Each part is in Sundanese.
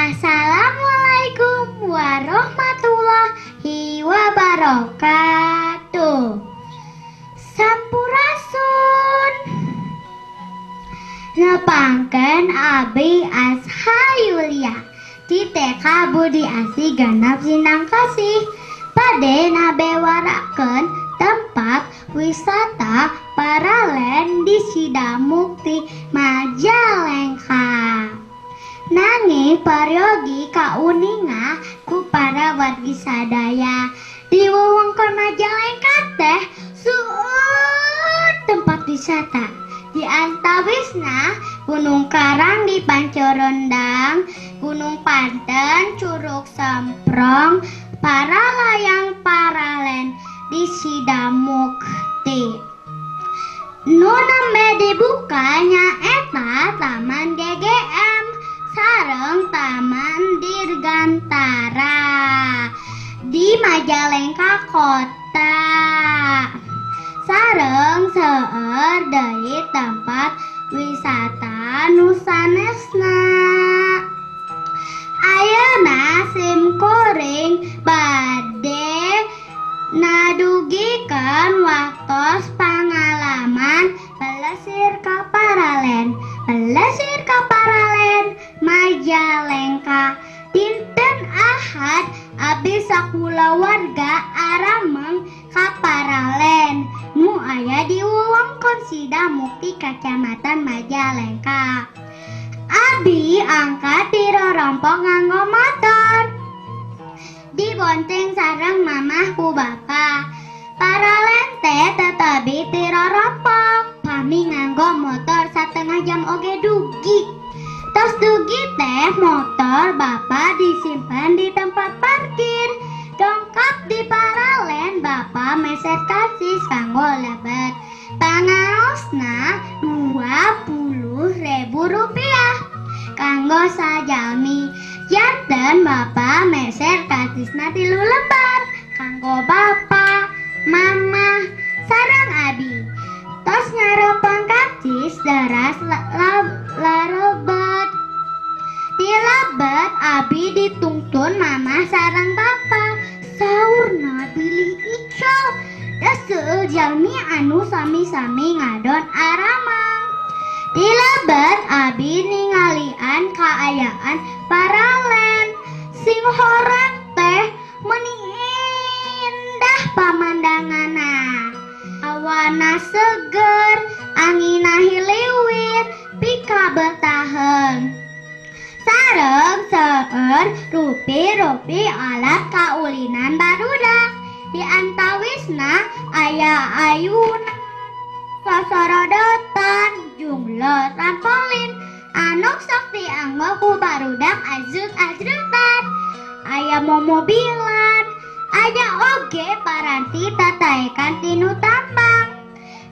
Assalamualaikum warahmatullahi wabarakatuh. Sampurasun nepangkeun Abi Ashayulia di TK Budi Asih Ganap Sindang Kasih pade nabewarakeun tempat wisata paralen di Sidamukti Majalengka. Nanging pariogi kauninga ku para wargi sadaya di wewengkon Majalengka teh suut tempat wisata. Di antawisna Gunung Karang di Pancorondang, Gunung Panten, Curug Semprong, Paralayang Paralen di Sidamukti. Nu nembe dibukanya eta Taman GGM sareng Taman Dirgantara di Majalengka Kota. Sareng seueur deui tempat wisata nu sanesna. Ayeuna simkuring bade nadugikeun waktos pangalaman pelesir ka Paralen. Pelesir ka Paralen Majalengka. Dinten Ahad abi sakula warga arameng ka Paralen nu aya di wewengkon Sidamukti Kacamatan Majalengka. Abi angkat ti rorompok nganggo motor, dibonceng sareng mamah ku bapa. Paralen teh tetapi ti rorompok, pami nganggo motor 1/2 jam oge dugi. Tos dugi teh motor bapa disimpan di tempat parkir. Dongkap di Paralen bapa meser kasis kanggo lebet. Pangaosna Rp20.000 kanggo sajalmi. Janten bapa meser kasisna 3 lembar kanggo bapa, mama, sareng abi. Tos nyaropang kacis deras larebet. Di lebet abi ditungtun mama sareng bapa. Saurna pilih icol da seueur jalmi anu sami-sami ngadon aramang. Di lebet abi ningalian kaayaan Paralen. Sing horeg teh meuni indah pamandanganna. Awana seger, angina hiliwir, pika betaheun. Sareng seueur rupi-rupi alat kaulinan barudak. Di antawisna aya ayunan, sosorodotan, jumlah trampolin anu sok dianggo ku barudak ajrut-ajrutan. Aya momobilan, aya oge paranti tataekan tinu tambang.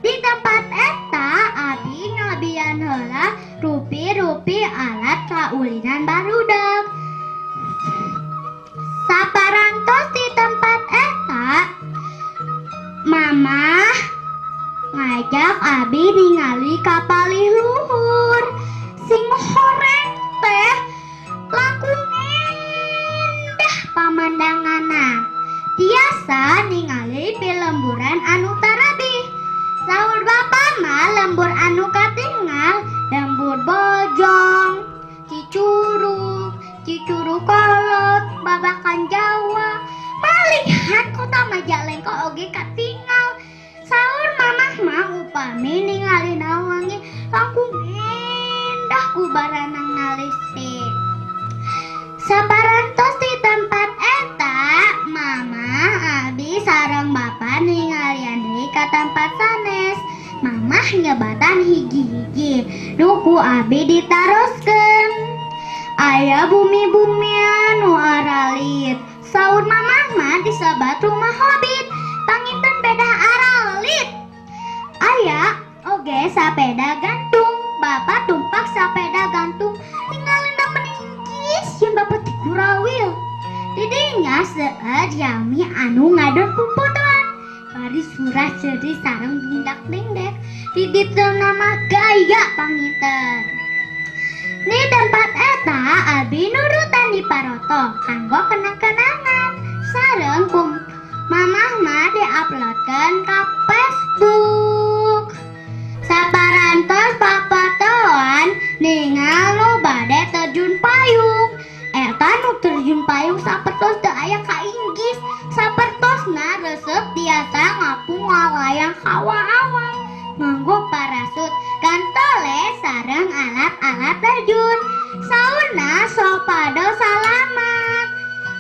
Di tempat eta abi ngabian heula rupi-rupi alat kaulinan barudak. Saparantos di tempat eta mamah ngajak abi ningali kapalih luhur. Sing horeg teh langkung indah pamandanganna. Tiasa ningali pilemburan anu tarabih. Saur bapa mah lembur anu katingal, lembur bojong, cicurug kolot, babakan Jawa. Malihat kota Majalengka oge katingal. Saur mamah mah upami ningali nawangi langkung indah ku baranang nalisik. Saparantos di tempat eta mamah abi sareng bapa ningalian deui ka tempat sanes. Mamah nyebatan hiji-hiji nuku abi ditaroskeun. Aya bumi-bumian nu aralit. Saur mamah mah disebat rumah hobbit. Panginten beda aralit. Aya oge sapeda gantung. Bapa tumpak sapeda gantung tinggalina meningkis yang bapak tigurawil. Didinya seueur jalmi anu ngadon pumputuan. Bari surah ceuri sareng bindak dengdek. Di ditu nama gaya panginten. Di tempat eta abi nurutan melayang hawa awang, nganggo parasut, gantole sareng alat-alat terjun. Sauna sok pado salamat,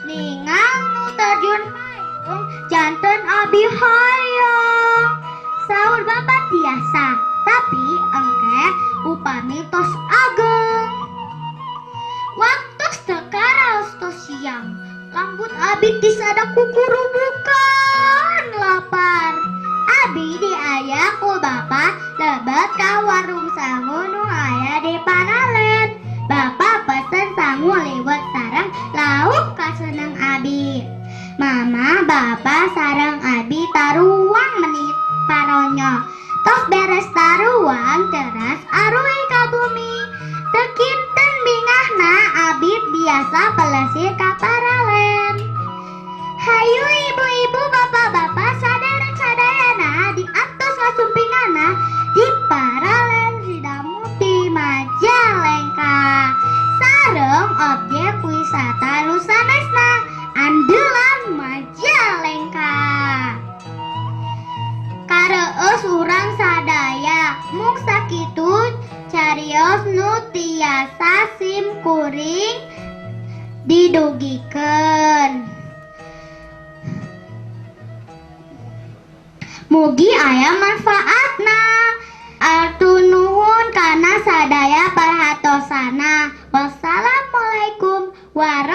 ningal nu terjun payung, janten abi hoyong. Saur bapak tiasa, tapi engke upami tos ageng. Waktu sekarang tos siang, rambut abi tisada kukurubukan lapar. Abi diayak ku bapa lebet ka warung sangu nu aya di Panalen. Bapa pesen sangu liwet sareng lauk kaseneng abi. Mama bapa sareng abi taruang menit paronyo. Tos beres taruang teras arui ka bumi. Tekinten bingahna abi biasa pelesir ka Paralen. Hayu ibu-ibu bapak-bapak saderek sadayana di atas ngasumpingana di Paralen Sidamu di Majalengka. Sareng objek wisata nu sanesna andelan Majalengka. Kareus urang sadaya mung sakitu carios nu tiasa sim kuring didugikeun. Mugi aya manfaatna. Atur nuhun kana sadaya parhatosana. Wassalamualaikum warahmatullahi